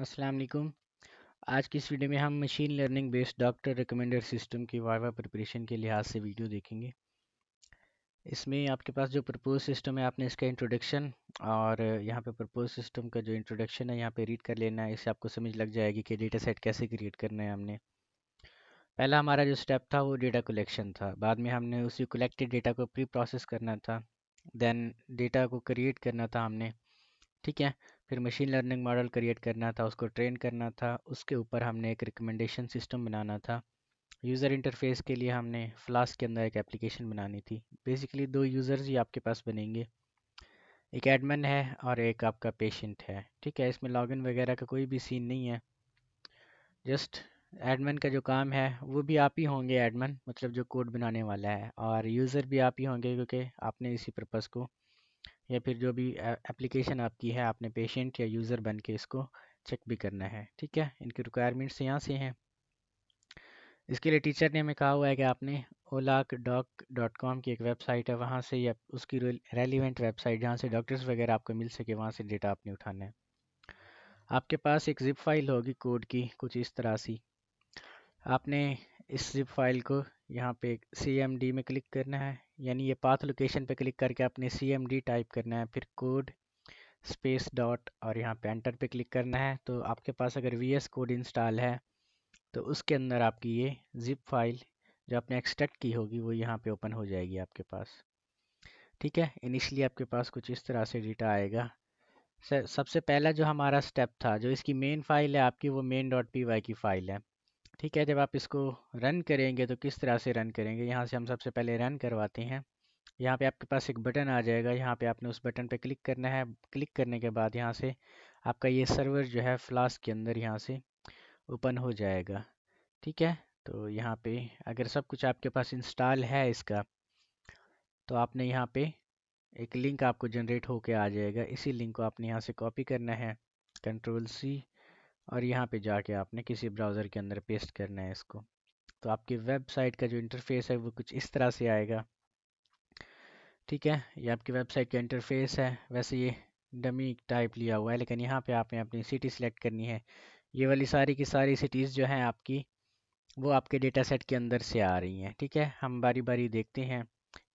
अस्सलाम वालेकुम। आज की इस वीडियो में हम machine learning based doctor recommender system की वाइवा प्रिपरेशन के लिहाज से वीडियो देखेंगे। इसमें आपके पास जो प्रपोज सिस्टम है, आपने इसका इंट्रोडक्शन और यहाँ पे प्रपोज सिस्टम का जो इंट्रोडक्शन है यहाँ पे रीड कर लेना है। इससे आपको समझ लग जाएगी कि डेटा सेट कैसे क्रिएट करना है। हमने पहला हमारा जो स्टेप था वो डेटा कलेक्शन था। बाद में हमने उसी कलेक्टेड डेटा को प्री प्रोसेस करना था। देन डेटा को क्रिएट करना था हमने, ठीक है। फिर मशीन लर्निंग मॉडल क्रिएट करना था, उसको ट्रेन करना था। उसके ऊपर हमने एक रिकमेंडेशन सिस्टम बनाना था। यूज़र इंटरफेस के लिए हमने फ्लास्क के अंदर एक एप्लीकेशन बनानी थी। बेसिकली दो यूज़र्स ही आपके पास बनेंगे, एक एडमिन है और एक आपका पेशेंट है, ठीक है। इसमें लॉगिन वगैरह का कोई भी सीन नहीं है। जस्ट एडमिन का जो काम है वो भी आप ही होंगे, एडमिन मतलब जो कोड बनाने वाला है, और यूज़र भी आप ही होंगे क्योंकि आपने इसी पर्पज़ को या फिर जो भी एप्लीकेशन आपकी है आपने पेशेंट या यूज़र बन के इसको चेक भी करना है, ठीक है। इनकी रिक्वायरमेंट्स यहाँ से हैं। इसके लिए टीचर ने हमें कहा हुआ है कि आपने olac.com की एक वेबसाइट है, वहाँ से या उसकी रेलिवेंट वेबसाइट जहाँ से डॉक्टर्स वगैरह आपको मिल सके, वहाँ से डेटा आपने उठाना है। आपके पास एक जिप फाइल होगी कोड की कुछ इस तरह सी। आपने इस जिप फाइल को यहाँ पे CMD में क्लिक करना है, यानी ये पाथ लोकेशन पे क्लिक करके आपने CMD टाइप करना है, फिर कोड स्पेस डॉट और यहाँ पे एंटर पे क्लिक करना है। तो आपके पास अगर VS कोड इंस्टॉल है तो उसके अंदर आपकी ये जिप फाइल जो आपने एक्सट्रैक्ट की होगी वो यहाँ पे ओपन हो जाएगी आपके पास, ठीक है। इनिशियली आपके पास कुछ इस तरह से डेटा आएगा। सबसे पहला जो हमारा स्टेप था, जो इसकी मेन फाइल है आपकी, वो main.py की फ़ाइल है, ठीक है। जब आप इसको रन करेंगे तो किस तरह से रन करेंगे, यहाँ से हम सबसे पहले रन करवाते हैं। यहाँ पे आपके पास एक बटन आ जाएगा, यहाँ पे आपने उस बटन पे क्लिक करना है। क्लिक करने के बाद यहाँ से आपका ये सर्वर जो है फ्लास्क के अंदर यहाँ से ओपन हो जाएगा, ठीक है। तो यहाँ पे अगर सब कुछ आपके पास इंस्टॉल है इसका, तो आपने यहाँ पे एक लिंक आपको जनरेट होके आ जाएगा। इसी लिंक को आपने यहाँ से कॉपी करना है, Ctrl+C, और यहाँ पे जाके आपने किसी ब्राउज़र के अंदर पेस्ट करना है इसको। तो आपकी वेबसाइट का जो इंटरफेस है वो कुछ इस तरह से आएगा, ठीक है। ये आपकी वेबसाइट का इंटरफेस है। वैसे ये डमी टाइप लिया हुआ है, लेकिन यहाँ पे आपने अपनी सिटी सेलेक्ट करनी है। ये वाली सारी की सारी सिटीज़ जो हैं आपकी, वो आपके डेटा सेट के अंदर से आ रही हैं, ठीक है। हम बारी बारी देखते हैं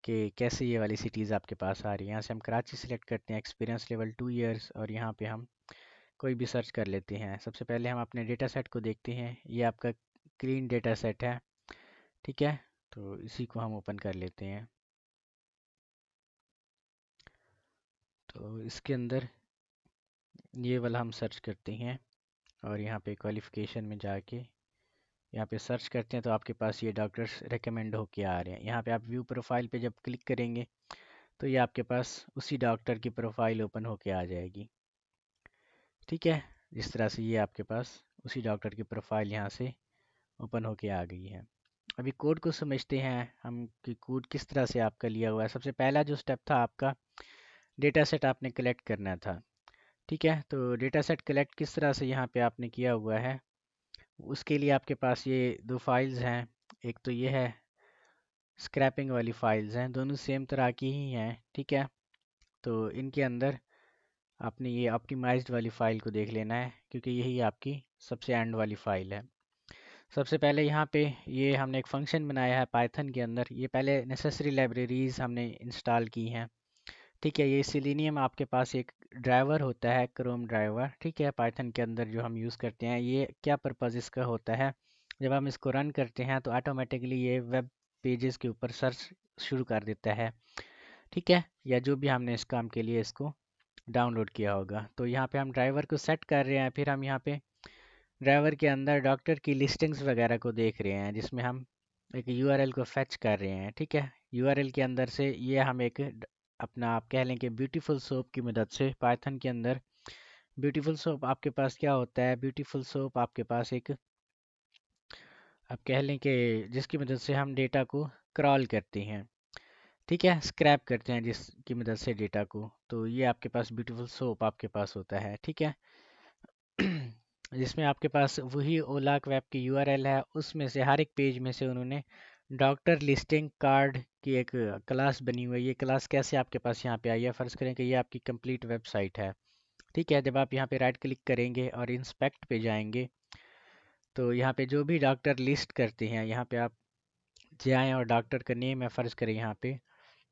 कि कैसे ये वाली सिटीज़ आपके पास आ रही हैं। यहाँ से हम कराची सेलेक्ट करते हैं, एक्सपीरियंस लेवल 2 इयर्स, और यहाँ पे हम कोई भी सर्च कर लेते हैं। सबसे पहले हम अपने डेटा सेट को देखते हैं। ये आपका क्लीन डेटा सेट है, ठीक है। तो इसी को हम ओपन कर लेते हैं। तो इसके अंदर ये वाला हम सर्च करते हैं, और यहाँ पे क्वालिफ़िकेशन में जाके यहाँ पे सर्च करते हैं तो आपके पास ये डॉक्टर्स रेकमेंड होके आ रहे हैं। यहाँ पे आप व्यू प्रोफाइल पे जब क्लिक करेंगे तो ये आपके पास उसी डॉक्टर की प्रोफाइल ओपन होके आ जाएगी, ठीक है। जिस तरह से ये आपके पास उसी डॉक्टर की प्रोफाइल यहाँ से ओपन होके आ गई है। अभी कोड को समझते हैं हम कि कोड किस तरह से आपका लिया हुआ है। सबसे पहला जो स्टेप था आपका, डेटा सेट आपने कलेक्ट करना था, ठीक है। तो डेटा सेट कलेक्ट किस तरह से यहाँ पे आपने किया हुआ है, उसके लिए आपके पास ये दो फाइल्स हैं। एक तो ये है, स्क्रैपिंग वाली फाइल्स हैं, दोनों सेम तरह की ही हैं, ठीक है। तो इनके अंदर आपने ये ऑप्टिमाइज्ड वाली फ़ाइल को देख लेना है, क्योंकि यही आपकी सबसे एंड वाली फ़ाइल है। सबसे पहले यहाँ पे ये हमने एक फ़ंक्शन बनाया है पाइथन के अंदर। ये पहले नेसेसरी लाइब्रेरीज़ हमने इंस्टॉल की हैं, ठीक है। ये सिलेनियम आपके पास एक ड्राइवर होता है, क्रोम ड्राइवर, ठीक है, पाइथन के अंदर जो हम यूज़ करते हैं। ये क्या पर्पज़ इसका होता है, जब हम इसको रन करते हैं तो ऑटोमेटिकली ये वेब पेजेस के ऊपर सर्च शुरू कर देता है, ठीक है, या जो भी हमने इस काम के लिए इसको डाउनलोड किया होगा। तो यहाँ पे हम ड्राइवर को सेट कर रहे हैं, फिर हम यहाँ पे ड्राइवर के अंदर डॉक्टर की लिस्टिंग्स वगैरह को देख रहे हैं, जिसमें हम एक यूआरएल को फेच कर रहे हैं, ठीक है। यूआरएल के अंदर से ये हम एक अपना आप कह लें कि ब्यूटीफुल सोप की मदद से पाइथन के अंदर, ब्यूटीफुल सोप आपके पास क्या होता है, ब्यूटीफुल सोप आपके पास एक आप कह लें कि जिसकी मदद से हम डेटा को क्रॉल करते हैं, ठीक है, स्क्रैप करते हैं जिसकी मदद से डेटा को। तो ये आपके पास ब्यूटीफुल सोप आपके पास होता है, ठीक है। जिसमें आपके पास वही ओलाक वेब की यूआरएल है, उसमें से हर एक पेज में से उन्होंने डॉक्टर लिस्टिंग कार्ड की एक क्लास बनी हुई है। ये क्लास कैसे आपके पास यहाँ पे आई है, फ़र्ज़ करें कि ये आपकी कंप्लीट वेबसाइट है, ठीक है, जब आप यहाँ पे राइट क्लिक करेंगे और इंस्पेक्ट पे जाएंगे तो यहाँ पे जो भी डॉक्टर लिस्ट करते हैं यहाँ पे आप जाएँ और डॉक्टर का नेम है फ़र्ज़ करें यहाँ पे,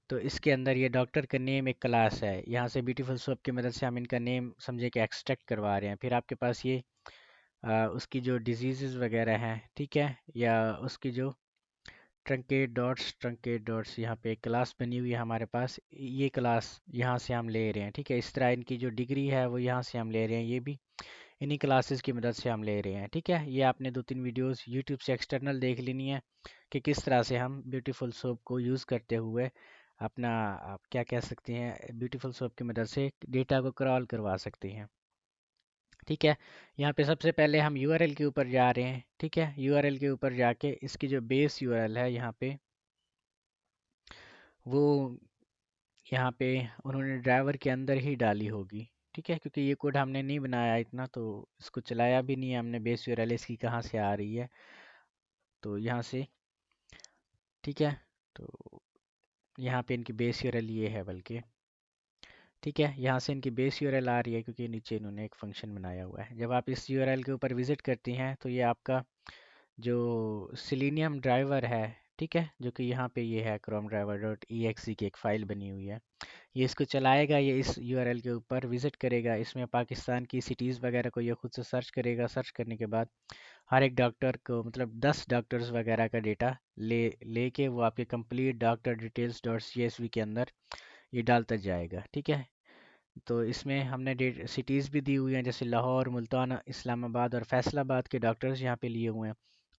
तो इसके अंदर ये डॉक्टर का नेम एक क्लास है। यहाँ से ब्यूटीफुल सोप की मदद से हम इनका नेम समझे कि एक्सट्रैक्ट करवा रहे हैं। फिर आपके पास ये उसकी जो डिजीज़ वगैरह हैं, ठीक है, या उसकी जो ट्रंकेट डॉट्स यहाँ पे एक क्लास बनी हुई है हमारे पास, ये क्लास यहाँ से हम ले रहे हैं। ठीक है, इस तरह इनकी जो डिग्री है वो यहाँ से हम ले रहे हैं, ये भी इन्हीं क्लासेस की मदद से हम ले रहे हैं। ठीक है, ये आपने 2-3 वीडियोस यूट्यूब से एक्सटर्नल देख लेनी है कि किस तरह से हम ब्यूटीफुल सोप को यूज़ करते हुए अपना, आप क्या कह सकते हैं, ब्यूटीफुल सोप की मदद से डेटा को क्रॉल करवा सकते हैं। ठीक है, यहाँ पे सबसे पहले हम यूआरएल के ऊपर जा रहे हैं। ठीक है, यूआरएल के ऊपर जाके इसकी जो बेस यूआरएल है यहाँ पे, वो यहाँ पे उन्होंने ड्राइवर के अंदर ही डाली होगी। ठीक है, क्योंकि ये कोड हमने नहीं बनाया इतना, तो इसको चलाया भी नहीं है हमने। बेस यूआरएल इसकी कहाँ से आ रही है, तो यहाँ से। ठीक है, तो यहाँ पे इनकी बेस यूआरएल ये है बल्कि। ठीक है, यहाँ से इनकी बेस यूआरएल आ रही है क्योंकि नीचे इन्होंने एक फंक्शन बनाया हुआ है। जब आप इस यूआरएल के ऊपर विजिट करती हैं तो ये आपका जो सिलीनियम ड्राइवर है, ठीक है, जो कि यहाँ पे ये है Chrome driver dot E x की एक फ़ाइल बनी हुई है, ये इसको चलाएगा। ये इस यूआरएल के ऊपर विजिट करेगा, इसमें पाकिस्तान की सिटीज़ वगैरह को ये खुद से सर्च करेगा। सर्च करने के बाद हर एक डॉक्टर को, मतलब 10 डॉक्टर्स वगैरह का डेटा लेके वो आपके complete doctor details dot C के अंदर ये डालता जाएगा। ठीक है, तो इसमें हमने डेट सिटीज़ भी दी हुई हैं, जैसे लाहौर, मुल्तान, इस्लामाबाद और फैसलाबाद के डॉक्टर्स यहाँ पे लिए हुए हैं।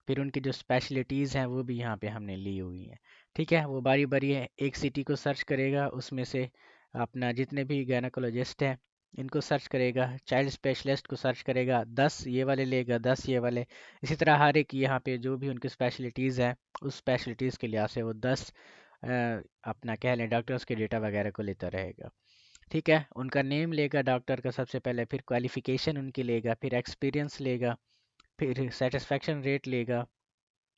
फिर उनकी जो स्पेशलिटीज़ हैं वो भी यहाँ पे हमने ली हुई हैं। ठीक है, वो बारी बारी एक सिटी को सर्च करेगा, उसमें से अपना जितने भी गायनेकोलॉजिस्ट हैं इनको सर्च करेगा, चाइल्ड स्पेशलिस्ट को सर्च करेगा, 10 ये वाले लेगा, 10 ये वाले। इसी तरह हर एक यहाँ पे जो भी उनकी स्पेशलिटीज़ हैं उस स्पेशलिटीज़ के लिहाज से वो 10 अपना कह लें डॉक्टर्स के डेटा वगैरह को लेता रहेगा। ठीक है, उनका नेम लेगा डॉक्टर का सबसे पहले, फिर क्वालिफिकेशन उनकी लेगा, फिर एक्सपीरियंस लेगा, फिर सेटिस्फेक्शन रेट लेगा,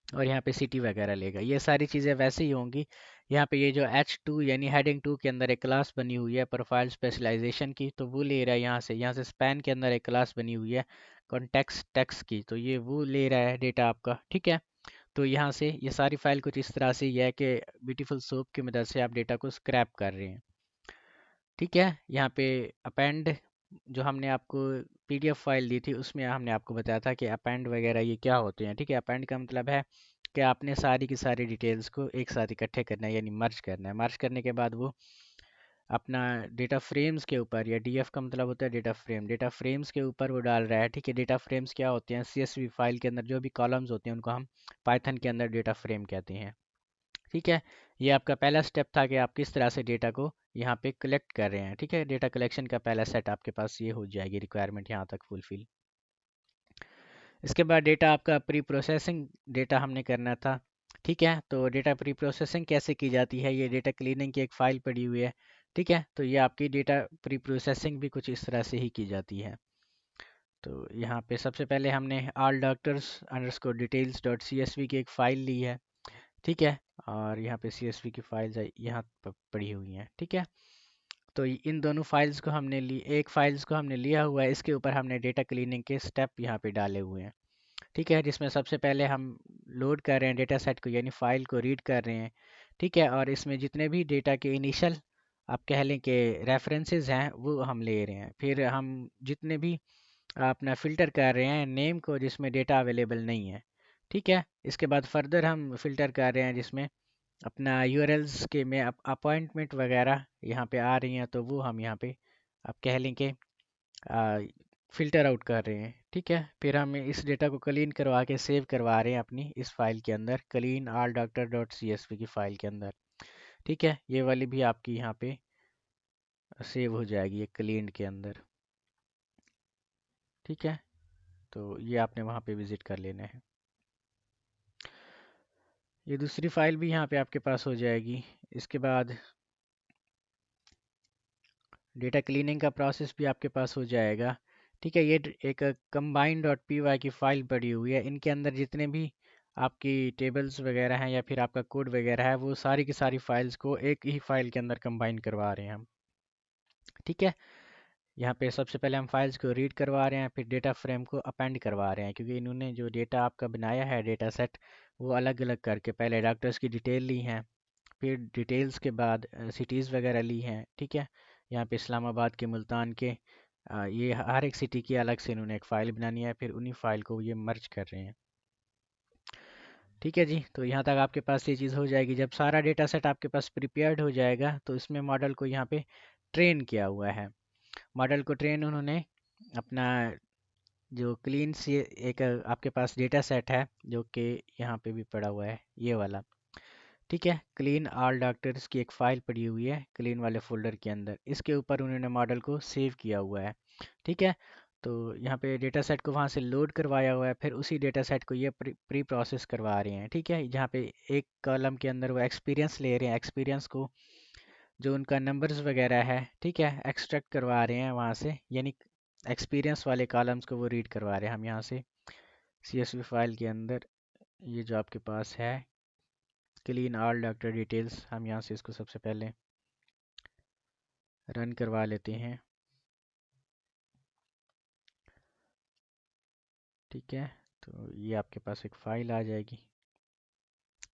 और यहाँ पे सिटी वगैरह लेगा। ये सारी चीज़ें वैसे ही होंगी। यहाँ पे ये जो H2 यानी हेडिंग 2 के अंदर एक क्लास बनी हुई है प्रोफाइल स्पेशलाइजेशन की, तो वो ले रहा है यहाँ से स्पैन के अंदर एक क्लास बनी हुई है कॉन्टेक्स्ट टेक्स्ट की, तो ये वो ले रहा है डेटा आपका। ठीक है, तो यहाँ से ये सारी फाइल कुछ इस तरह से ये है कि ब्यूटीफुल सोप की मदद से आप डेटा को स्क्रैप कर रहे हैं। ठीक है, यहाँ पे अपेंड जो हमने आपको पीडीएफ फाइल दी थी उसमें हमने आपको बताया था कि अपेंड वगैरह ये क्या होते हैं। ठीक है, अपेंड का मतलब है कि आपने सारी की सारी डिटेल्स को एक साथ इकट्ठे करना है, यानी मर्ज करना है। मर्ज करने के बाद वो अपना डेटा फ्रेम्स के ऊपर, या डीएफ का मतलब होता है डेटा फ्रेम, डेटा फ्रेम्स के ऊपर वो डाल रहा है। ठीक है, डेटा फ्रेम्स क्या होते हैं, सीएसवी फाइल के अंदर जो भी कॉलम्स होते हैं उनको हम पाइथन के अंदर डेटा फ्रेम कहते हैं। ठीक है, ये आपका पहला स्टेप था कि आप किस तरह से डेटा को यहाँ पे कलेक्ट कर रहे हैं। ठीक है, डेटा कलेक्शन का पहला सेट आपके पास ये हो जाएगी, रिक्वायरमेंट यहाँ तक फुलफिल। इसके बाद डेटा आपका प्री प्रोसेसिंग डेटा हमने करना था। ठीक है, तो डेटा प्री प्रोसेसिंग कैसे की जाती है, ये डेटा क्लीनिंग की एक फ़ाइल पड़ी हुई है। ठीक है, तो ये आपकी डेटा प्री प्रोसेसिंग भी कुछ इस तरह से ही की जाती है। तो यहाँ पे सबसे पहले हमने all doctors underscore details dot CSV की एक फ़ाइल ली है। ठीक है, और यहाँ पे CSV की फाइल्स यहाँ पड़ी हुई हैं। ठीक है, तो इन दोनों फाइल्स को हमने ली, एक फाइल्स को हमने लिया हुआ है, इसके ऊपर हमने डेटा क्लीनिंग के स्टेप यहाँ पे डाले हुए हैं। ठीक है, जिसमें सबसे पहले हम लोड कर रहे हैं डेटा सेट को, यानी फाइल को रीड कर रहे हैं। ठीक है, और इसमें जितने भी डेटा के इनिशियल आप कह लें कि रेफरेंसेस हैं वो हम ले रहे हैं। फिर हम जितने भी अपना फ़िल्टर कर रहे हैं नेम को जिसमें डेटा अवेलेबल नहीं है। ठीक है, इसके बाद फर्दर हम फ़िल्टर कर रहे हैं जिसमें अपना यूआरएल्स के में अपॉइंटमेंट वगैरह यहाँ पे आ रही हैं, तो वो हम यहाँ पे आप कह लें कि फ़िल्टर आउट कर रहे हैं। ठीक है, फिर हम इस डेटा को क्लीन करवा के सेव करवा रहे हैं अपनी इस फाइल के अंदर, clean all doctor dot C S V की फ़ाइल के अंदर। ठीक है, ये वाली भी आपकी यहाँ पे सेव हो जाएगी एक क्लीन के अंदर। ठीक है, तो ये आपने वहाँ पे विज़िट कर लेना है। ये दूसरी फाइल भी यहाँ पे आपके पास हो जाएगी। इसके बाद डेटा क्लीनिंग का प्रोसेस भी आपके पास हो जाएगा। ठीक है, ये एक कंबाइन डॉट पी वाई की फ़ाइल पड़ी हुई है, इनके अंदर जितने भी आपकी टेबल्स वगैरह हैं या फिर आपका कोड वगैरह है वो सारी की सारी फाइल्स को एक ही फाइल के अंदर कंबाइन करवा रहे हैं हम। ठीक है, यहाँ पे सबसे पहले हम फाइल्स को रीड करवा रहे हैं, फिर डेटा फ्रेम को अपेंड करवा रहे हैं, क्योंकि इन्होंने जो डेटा आपका बनाया है डेटा सेट, वो अलग अलग करके पहले डॉक्टर्स की डिटेल ली हैं, फिर डिटेल्स के बाद सिटीज़ वगैरह ली हैं। ठीक है, यहाँ पे इस्लामाबाद के, मुल्तान के, ये हर एक सिटी की अलग से इन्होंने एक फ़ाइल बनानी है, फिर उन्हीं फ़ाइल को ये मर्ज कर रहे हैं। ठीक है जी, तो यहाँ तक आपके पास ये चीज़ हो जाएगी। जब सारा डेटा सेट आपके पास प्रिपेयर्ड हो जाएगा तो इसमें मॉडल को यहाँ पे ट्रेन किया हुआ है। मॉडल को ट्रेन उन्होंने अपना जो क्लीन सी एक आपके पास डेटा सेट है, जो कि यहाँ पे भी पड़ा हुआ है, ये वाला। ठीक है, क्लीन ऑल डॉक्टर्स की एक फ़ाइल पड़ी हुई है क्लीन वाले फ़ोल्डर के अंदर, इसके ऊपर उन्होंने मॉडल को सेव किया हुआ है। ठीक है, तो यहाँ पे डेटा सेट को वहाँ से लोड करवाया हुआ है, फिर उसी डेटा सेट को ये प्री प्रोसेस करवा रहे हैं। ठीक है, जहाँ पे एक कॉलम के अंदर वो एक्सपीरियंस ले रहे हैं, एक्सपीरियंस को जो उनका नंबर्स वगैरह है, ठीक है, एक्सट्रैक्ट करवा रहे हैं वहाँ से, यानी एक्सपीरियंस वाले कॉलम्स को वो रीड करवा रहे हैं हम यहाँ से CSV फाइल के अंदर। ये जो आपके पास है क्लीन ऑल डॉक्टर डिटेल्स, हम यहाँ से इसको सबसे पहले रन करवा लेते हैं। ठीक है, तो ये आपके पास एक फ़ाइल आ जाएगी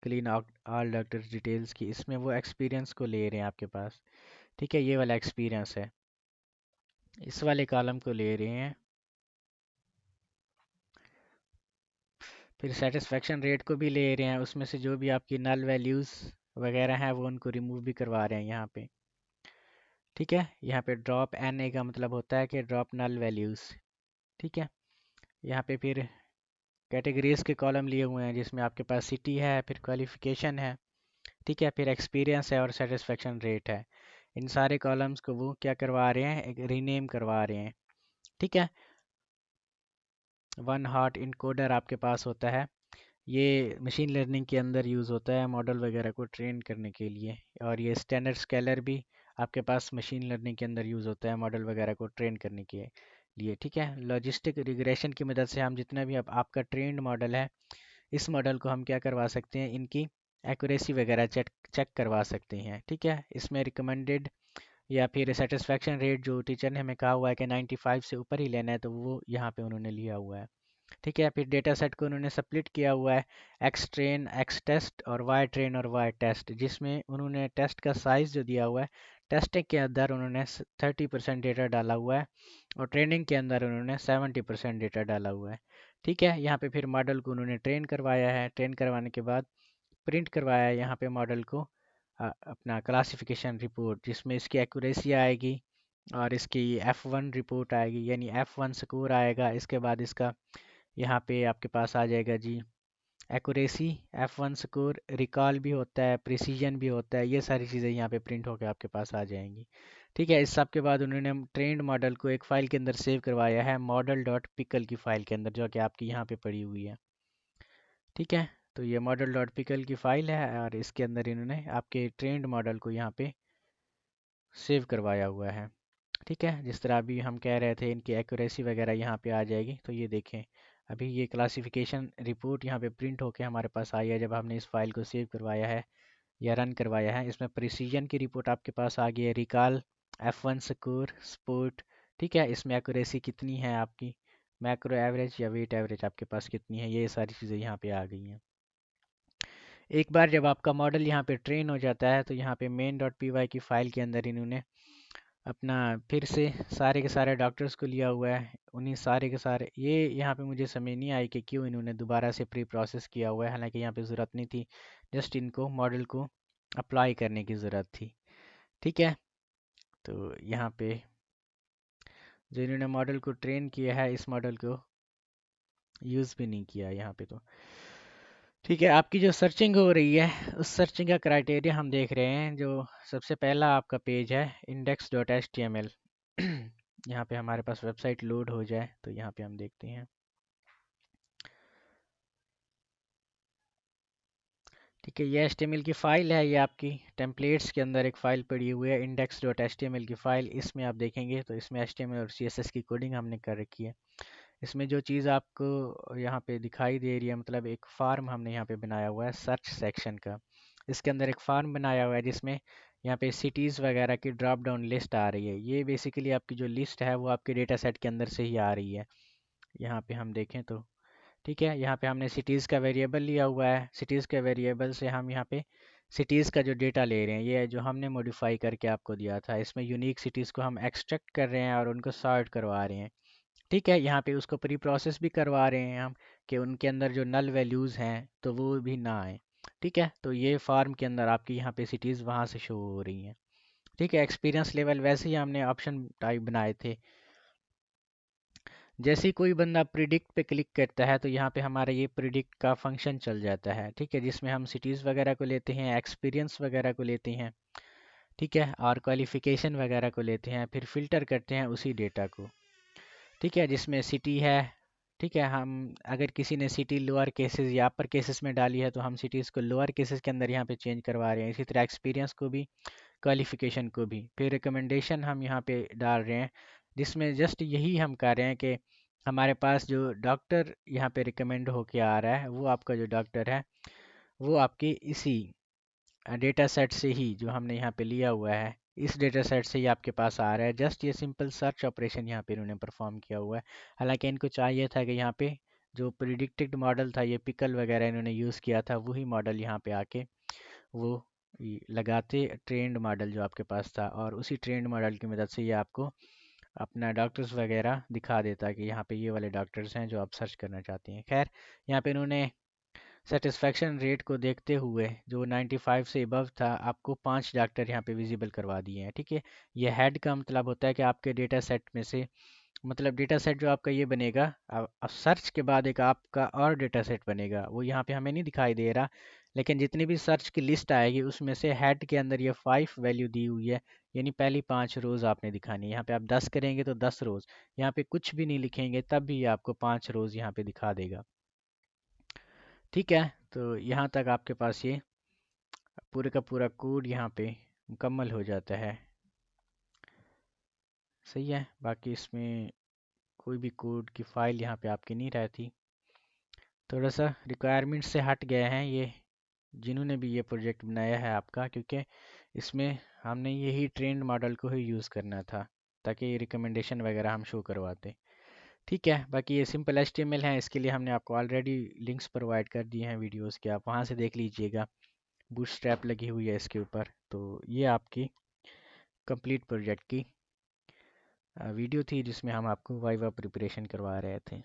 क्लीन ऑल डॉक्टर्स डिटेल्स की, इसमें वो एक्सपीरियंस को ले रहे हैं आपके पास। ठीक है, ये वाला एक्सपीरियंस है, इस वाले कॉलम को ले रहे हैं। फिर सेटिस्फेक्शन रेट को भी ले रहे हैं, उसमें से जो भी आपकी नल वैल्यूज़ वगैरह हैं वो उनको रिमूव भी करवा रहे हैं यहाँ पे। ठीक है, यहाँ पे ड्रॉप NA का मतलब होता है कि ड्रॉप नल वैल्यूज़। ठीक है, यहाँ पे फिर कैटेगरीज के कॉलम लिए हुए हैं, जिसमें आपके पास सिटी है, फिर क्वालिफिकेशन है, ठीक है, फिर एक्सपीरियंस है और सेटिस्फेक्शन रेट है। इन सारे कॉलम्स को वो क्या करवा रहे हैं, एक रीनेम करवा रहे हैं। ठीक है, वन हॉट इनकोडर आपके पास होता है, ये मशीन लर्निंग के अंदर यूज़ होता है मॉडल वगैरह को ट्रेन करने के लिए। और ये स्टैंडर्ड स्केलर भी आपके पास मशीन लर्निंग के अंदर यूज़ होता है मॉडल वगैरह को ट्रेन करने के लिए। ठीक है, लॉजिस्टिक रिग्रेशन की मदद से हम जितना भी आपका ट्रेंड मॉडल है, इस मॉडल को हम क्या करवा सकते हैं, इनकी एक्यूरेसी वगैरह चेक चेक करवा सकते हैं। ठीक है, इसमें रिकमेंडेड या फिर सेटिस्फेक्शन रेट जो टीचर ने हमें कहा हुआ है कि 95 से ऊपर ही लेना है, तो वो यहाँ पे उन्होंने लिया हुआ है। ठीक है, फिर डेटा सेट को उन्होंने स्प्लिट किया हुआ है एक्स ट्रेन, एक्स टेस्ट और वाई ट्रेन और वाई टेस्ट, जिसमें उन्होंने टेस्ट का साइज़ जो दिया हुआ है, टेस्टिंग के अंदर उन्होंने 30% डेटा डाला हुआ है और ट्रेनिंग के अंदर उन्होंने 70% डेटा डाला हुआ है। ठीक है, यहाँ पे फिर मॉडल को उन्होंने ट्रेन करवाया है, ट्रेन करवाने के बाद प्रिंट करवाया है यहाँ पे मॉडल को अपना क्लासिफिकेशन रिपोर्ट, जिसमें इसकी एक्यूरेसी आएगी और इसकी F1 रिपोर्ट आएगी, यानी F1 स्कोर आएगा। इसके बाद इसका यहाँ पे आपके पास आ जाएगा जी एक्यूरेसी, F1 स्कोर, रिकॉल भी होता है, प्रिसीजन भी होता है, ये सारी चीज़ें यहाँ पे प्रिंट होकर आपके पास आ जाएंगी। ठीक है, इस सब के बाद उन्होंने ट्रेंड मॉडल को एक फ़ाइल के अंदर सेव करवाया है मॉडल डॉट पिकल की फ़ाइल के अंदर, जो कि आपकी यहाँ पे पड़ी हुई है। ठीक है, तो ये मॉडल डॉट पिकल की फ़ाइल है और इसके अंदर इन्होंने आपके ट्रेंड मॉडल को यहाँ पे सेव करवाया हुआ है। ठीक है, जिस तरह अभी हम कह रहे थे इनकी एक्यूरेसी वगैरह यहाँ पे आ जाएगी। तो ये देखें, अभी ये क्लासिफिकेशन रिपोर्ट यहाँ पे प्रिंट होके हमारे पास आई है जब हमने इस फाइल को सेव करवाया है या रन करवाया है। इसमें प्रिसीजन की रिपोर्ट आपके पास आ गई है, रिकॉल, F1 स्कोर, स्पोर्ट। ठीक है, इसमें एक्यूरेसी कितनी है आपकी, मैक्रो एवरेज या वेट एवरेज आपके पास कितनी है, ये सारी चीज़ें यहाँ पे आ गई हैं। एक बार जब आपका मॉडल यहाँ पे ट्रेन हो जाता है तो यहाँ पे main.py की फ़ाइल के अंदर इन्होंने अपना फिर से सारे के सारे डॉक्टर्स को लिया हुआ है, उन्हीं सारे के सारे, ये यहाँ पे मुझे समझ नहीं आई कि क्यों इन्होंने दोबारा से प्री प्रोसेस किया हुआ है, हालांकि यहाँ पे ज़रूरत नहीं थी, जस्ट इनको मॉडल को अप्लाई करने की ज़रूरत थी। ठीक है, तो यहाँ पे जो इन्होंने मॉडल को ट्रेन किया है, इस मॉडल को यूज़ भी नहीं किया यहाँ पे। तो ठीक है, आपकी जो सर्चिंग हो रही है उस सर्चिंग का क्राइटेरिया हम देख रहे हैं। जो सबसे पहला आपका पेज है index.html, यहाँ पे हमारे पास वेबसाइट लोड हो जाए तो यहाँ पे हम देखते हैं। ठीक है, ये HTML की फ़ाइल है, ये आपकी टेम्पलेट्स के अंदर एक फ़ाइल पड़ी हुई है index.html की फ़ाइल। इसमें आप देखेंगे तो इसमें HTML और CSS की कोडिंग हमने कर रखी है। इसमें जो चीज़ आपको यहाँ पे दिखाई दे रही है, मतलब एक फार्म हमने यहाँ पे बनाया हुआ है सर्च सेक्शन का। इसके अंदर एक फार्म बनाया हुआ है जिसमें यहाँ पे सिटीज़ वगैरह की ड्रॉप डाउन लिस्ट आ रही है। ये बेसिकली आपकी जो लिस्ट है वो आपके डेटा सेट के अंदर से ही आ रही है। यहाँ पे हम देखें तो ठीक है, यहाँ पे हमने सिटीज़ का वेरिएबल लिया हुआ है। सिटीज़ के वेरिएबल से हम यहाँ पे सिटीज़ का जो डेटा ले रहे हैं, ये जो हमने मॉडिफाई करके आपको दिया था, इसमें यूनिक सिटीज़ को हम एक्सट्रैक्ट कर रहे हैं और उनको सॉर्ट करवा रहे हैं। ठीक है, यहाँ पे उसको प्री प्रोसेस भी करवा रहे हैं हम कि उनके अंदर जो नल वैल्यूज़ हैं तो वो भी ना आए। ठीक है, तो ये फार्म के अंदर आपकी यहाँ पे सिटीज़ वहाँ से शो हो रही हैं। ठीक है, एक्सपीरियंस लेवल वैसे ही हमने ऑप्शन टाइप बनाए थे। जैसे ही कोई बंदा प्रिडिक्ट पे क्लिक करता है तो यहाँ पे हमारा ये प्रिडिक्ट का फंक्शन चल जाता है। ठीक है, जिसमें हम सिटीज़ वगैरह को लेते हैं, एक्सपीरियंस वगैरह को लेते हैं। ठीक है, और क्वालिफिकेशन वगैरह को लेते हैं, फिर फिल्टर करते हैं उसी डेटा को। ठीक है, जिसमें सिटी है। ठीक है, हम अगर किसी ने सिटी लोअर केसेस या अपर केसेस में डाली है तो हम सिटीज़ को लोअर केसेस के अंदर यहाँ पे चेंज करवा रहे हैं। इसी तरह एक्सपीरियंस को भी, क्वालिफिकेशन को भी। फिर रिकमेंडेशन हम यहाँ पे डाल रहे हैं, जिसमें जस्ट यही हम कर रहे हैं कि हमारे पास जो डॉक्टर यहाँ पे रिकमेंड होके आ रहा है वो आपका जो डॉक्टर है वो आपके इसी डेटा सेट से ही, जो हमने यहाँ पे लिया हुआ है, इस डेटा सेट से ही आपके पास आ रहा है। जस्ट ये सिंपल सर्च ऑपरेशन यहाँ पे इन्होंने परफॉर्म किया हुआ है। हालांकि इनको चाहिए था कि यहाँ पे जो प्रिडिक्टेड मॉडल था, ये पिकल वगैरह इन्होंने यूज़ किया था, वही मॉडल यहाँ पे आके वो लगाते ट्रेंड मॉडल जो आपके पास था, और उसी ट्रेंड मॉडल की मदद से ये आपको अपना डॉक्टर्स वगैरह दिखा देता कि यहाँ पे ये वाले डॉक्टर्स हैं जो आप सर्च करना चाहते हैं। खैर, यहाँ पे इन्होंने सेटिस्फेक्शन रेट को देखते हुए जो 95 से अबव था, आपको 5 डॉक्टर यहाँ पे विजिबल करवा दिए हैं। ठीक है, ये हेड का मतलब होता है कि आपके डेटा सेट में से, मतलब डेटा सेट जो आपका ये बनेगा, अब सर्च के बाद एक आपका और डेटा सेट बनेगा, वो यहाँ पे हमें नहीं दिखाई दे रहा, लेकिन जितनी भी सर्च की लिस्ट आएगी उसमें से हेड के अंदर ये 5 वैल्यू दी हुई है, यानी पहली 5 रोज़ आपने दिखानी है। यहाँ पे आप 10 करेंगे तो 10 रोज़, यहाँ पे कुछ भी नहीं लिखेंगे तब भी ये आपको 5 रोज़ यहाँ पे दिखा देगा। ठीक है, तो यहाँ तक आपके पास ये पूरे का पूरा कोड यहाँ पे मुकम्मल हो जाता है। सही है, बाकी इसमें कोई भी कोड की फाइल यहाँ पे आपकी नहीं रहती। थोड़ा सा रिक्वायरमेंट से हट गए हैं ये जिन्होंने भी ये प्रोजेक्ट बनाया है आपका, क्योंकि इसमें हमने यही ट्रेंड मॉडल को ही यूज़ करना था ताकि ये रिकमेंडेशन वगैरह हम शो करवाते। ठीक है, बाकी ये सिंपल HTML है, इसके लिए हमने आपको ऑलरेडी लिंक्स प्रोवाइड कर दिए हैं वीडियोस के, आप वहाँ से देख लीजिएगा। बूटस्ट्रैप लगी हुई है इसके ऊपर। तो ये आपकी कंप्लीट प्रोजेक्ट की वीडियो थी जिसमें हम आपको वाइवा प्रिपरेशन करवा रहे थे।